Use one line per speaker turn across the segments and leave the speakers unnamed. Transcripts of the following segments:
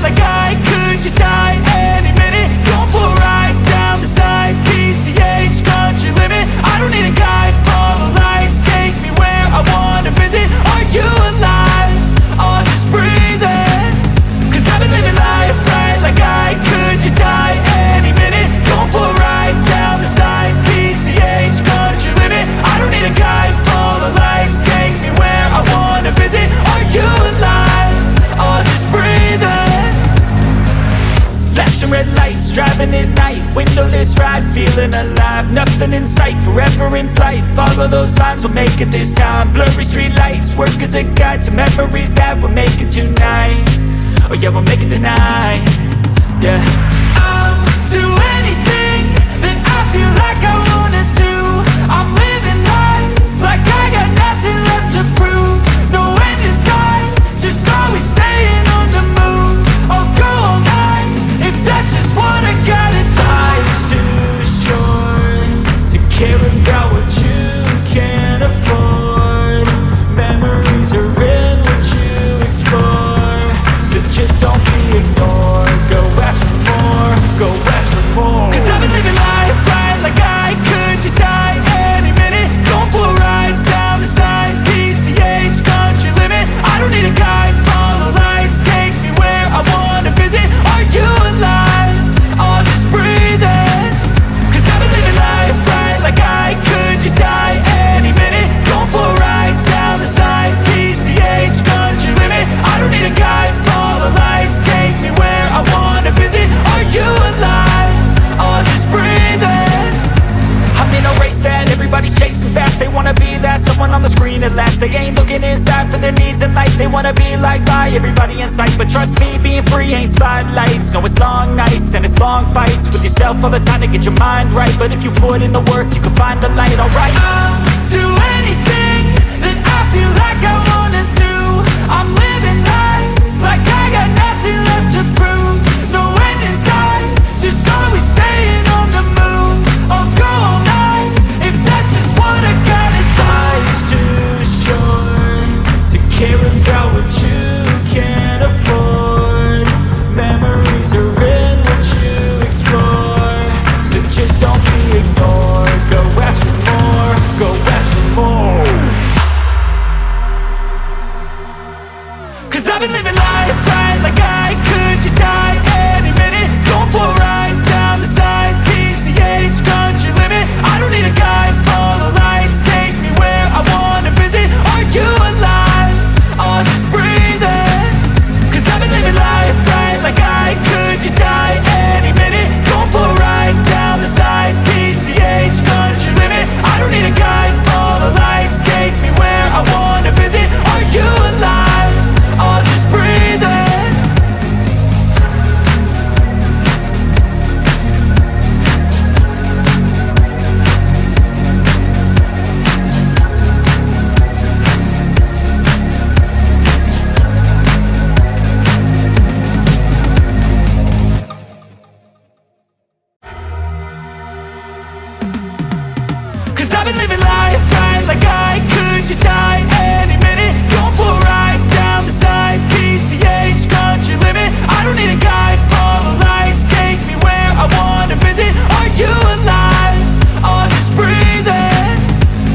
like I could just die any minute. Going for a ride down the side, PCH, country limit. I don't need a guide, follow lights, take me where I wanna visit. Are you alive? Or just breathing? Cause I've been living life right like I could just die any minute. Going for a ride down the side, PCH, country limit. I don't need a guide, follow lights, take me where I wanna visit. Are you alive? Or just breathing? Flashing red lights, driving at night, windowless ride, feeling alive. Nothing in sight, forever in flight. Follow those lines, we'll make it this time. Blurry street lights, work as a guide to memories that we're making tonight. Oh yeah, we'll make it tonight. Yeah. I'll do anything that I feel like I wanna do. I'm living life like I got nothing left to prove. No end in sight, just always staying on the move. I'll go all night if that's just what I gotta do. Life's too short to care about what you can't afford. Memories are in what you explore, so just don't be ignored. Go ask for more, go ask for more. Cause I've been living life right like I could just die any minute. Going for a ride down the side, PCH, country limit. I don't need a guide, follow lights, take me where I wanna visit. Are you alive? Or just breathing? Cause I've been living life right like I could just die any minute. Going for a ride down the side, PCH, country limit. I don't need a guide, follow lights, take me where I wanna visit. Are you alive? Or just breathing? I'm in a race that everybody's chasing fast. They wanna be that someone on the screen at last. They ain't looking inside for their needs in life. They wanna be liked by everybody in sight. But trust me, being free ain't spotlights. No, it's long nights and it's long fights with yourself all the time to get your mind right. But if you put in the work, you can find the light, alright. I'll do anything that I feel like I wanna do. I'm living life like I got nothing left to prove. No end in sight, just always staying on the move. I'll go all night if that's just what I gotta do. Life's too short to care about what you can't afford. Memories are in what you explore, so just don't be ignored. Go ask for more, go ask for more. Cause I've been living life right like I could just die any minute. Going for a ride down the side, PCH, country limit. I don't need a guide, follow lights, take me where I wanna visit. Are you alive? Or just breathing? Cause I've been living life right like I could just die any minute. Going for a ride down the side, PCH, country limit. I don't need a guide, follow lights, take me where I wanna visit. Are you alive? Or just breathing? Cause I've been living life right like I could just die any minute. Going for a ride down the side, PCH, country limit. I don't need a guide, follow lights, take me where I wanna visit. Are you alive? Or just breathing?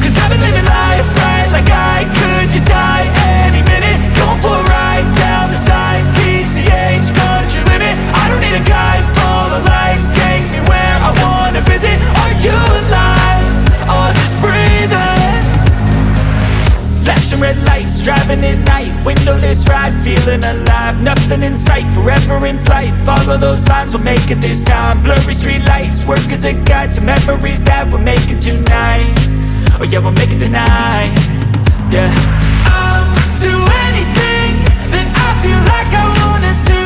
Cause I've been living life right like I could just die any minute. Going for a ride down the side, PCH, country limit. I don't need a guide, follow lights, take me where I wanna visit. Are you alive? Or just breathing? Flashing red lights, driving at night, windowless ride, feeling alive. Nothing in sight, forever in flight. Follow those lines, we'll make it this time. Blurry street lights, work as a guide to memories that we're making tonight. Oh yeah, we'll make it tonight. Yeah. I'll do anything that I feel like I wanna do.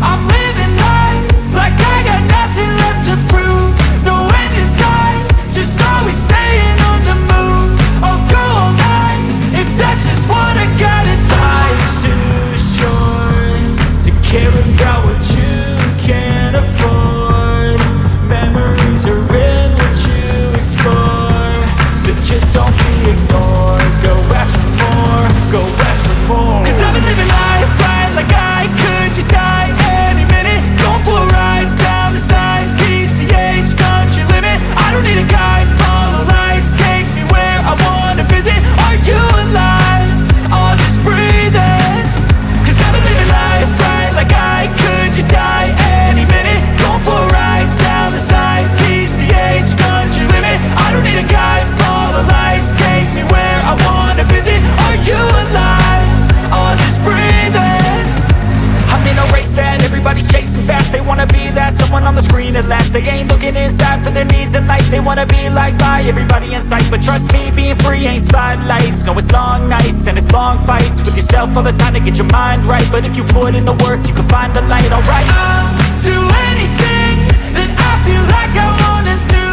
I'm living life like I got nothing left to prove. No end in sight, just always staying on the move. I'll go all night if that's just what I gotta do. Life's too short to care about what you can't afford. Memories are in what you explore, so just don't be ignored. Go ask for more. They wanna be liked by everybody in sight, but trust me, being free ain't spotlights. No, it's long nights and it's long fights with yourself all the time to get your mind right. But if you put in the work, you can find the light, alright. I'll do anything that I feel like I wanna do.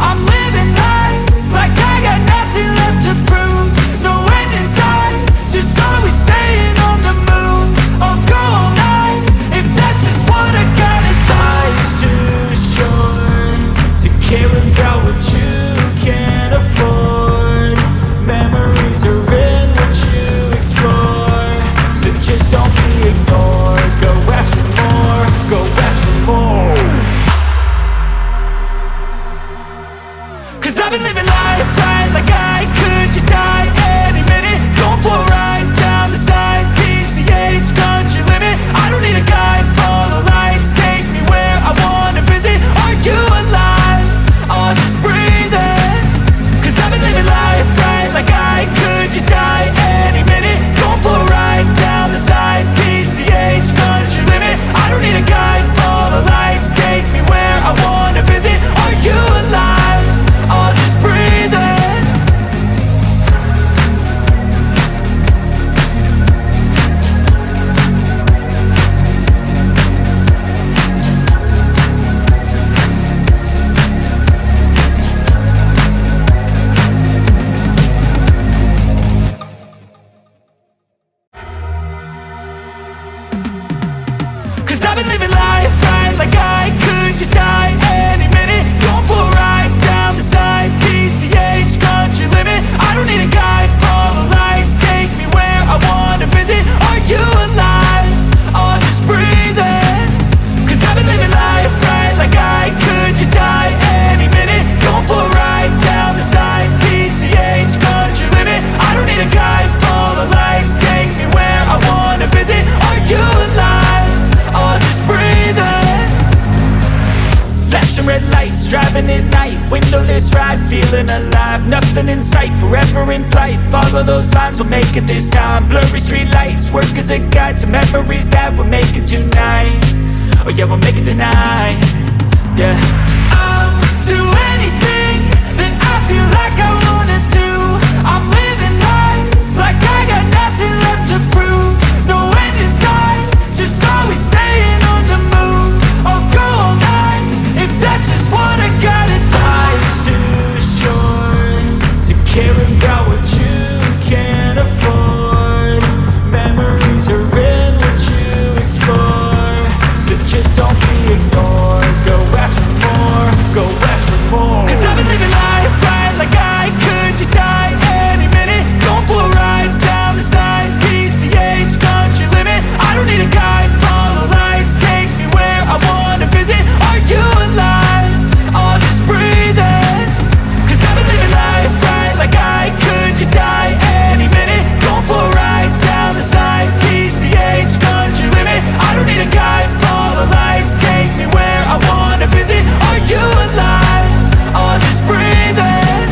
I'm living life like I got nothing left to prove. No end in sight, just always staying on the move. I'll go all night if that's just what I gotta do. Life's too short to care about what you can't afford. Memories are in what you explore, so just don't be ignored. Go ask for more, go ask for more. Cause I've been living life right like I could just die any minute. Going for a ride down the side, PCH, country limit. I don't need a guide, follow lights, take me where I wanna visit. Are you alive? I'll just breathe in. Cause I've been living life right like I could just die any minute. Going for a ride down the side, PCH, country limit. I don't need a guide, follow lights, take me where I wanna visit. Are you alive? I'll just breathe in. Cause I've been living life right like I could just die any minute. Going for a ride down the side, PCH, country limit. I don't need a guide, follow lights, take me where I wanna visit. Are you alive? I'll just breathe in. Cause I've been living life right like I could just die any minute. Going for a ride down the side, PCH, country limit. I don't need a guide, follow lights, take me where I wanna visit. Are you alive? I'll just breathe in. Flashing red lights, driving at night, windowless ride, feeling alive. Nothing in sight, forever in flight. Follow those lines, we'll make it this time. Blurry street lights, work as a guide to memories that we're making tonight. Oh yeah, we'll make it tonight. Yeah. I'll do anything that I feel like I wanna do. I'm living life like I got nothing left to prove. No end in sight, just always staying on the move. I'll go all night if that's just what I gotta do. Life's too short to care about what you can't afford. Memories are in what you explore, so just don't be ignored. Go ask for more, go ask for more. Cause I've been living life right like I could just die any minute. Going for a ride down the side, PCH, country limit. I don't need a guide, follow lights, take me where I wanna visit. Are you alive? I'll just breathe in. Cause I've been living life right like I could just die any minute. Going for a ride down the side, PCH, country limit. I don't need a guide, follow lights, take me where I wanna visit. Are you alive? I'll just breathe in.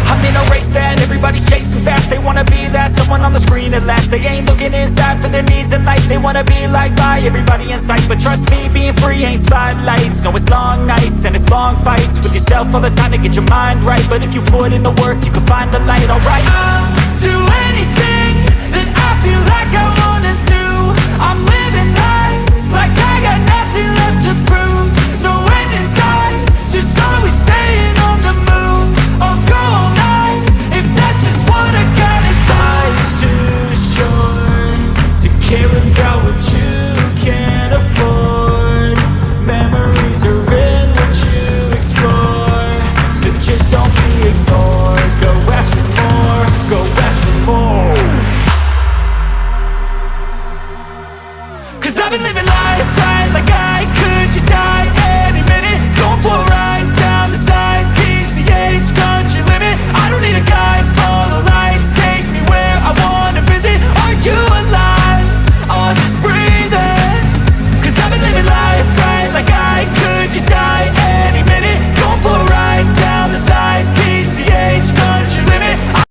I'm in a race that everybody's chasing fast. They wanna be that someone on the screen at last. They ain't looking inside for their needs in life. They wanna be liked by everybody in sight, but trust me, being free ain't spotlights. No, it's long nights and it's long fights with yourself all the time to get your mind right. But if you put in the work, you can find the light, alright. I'll do anything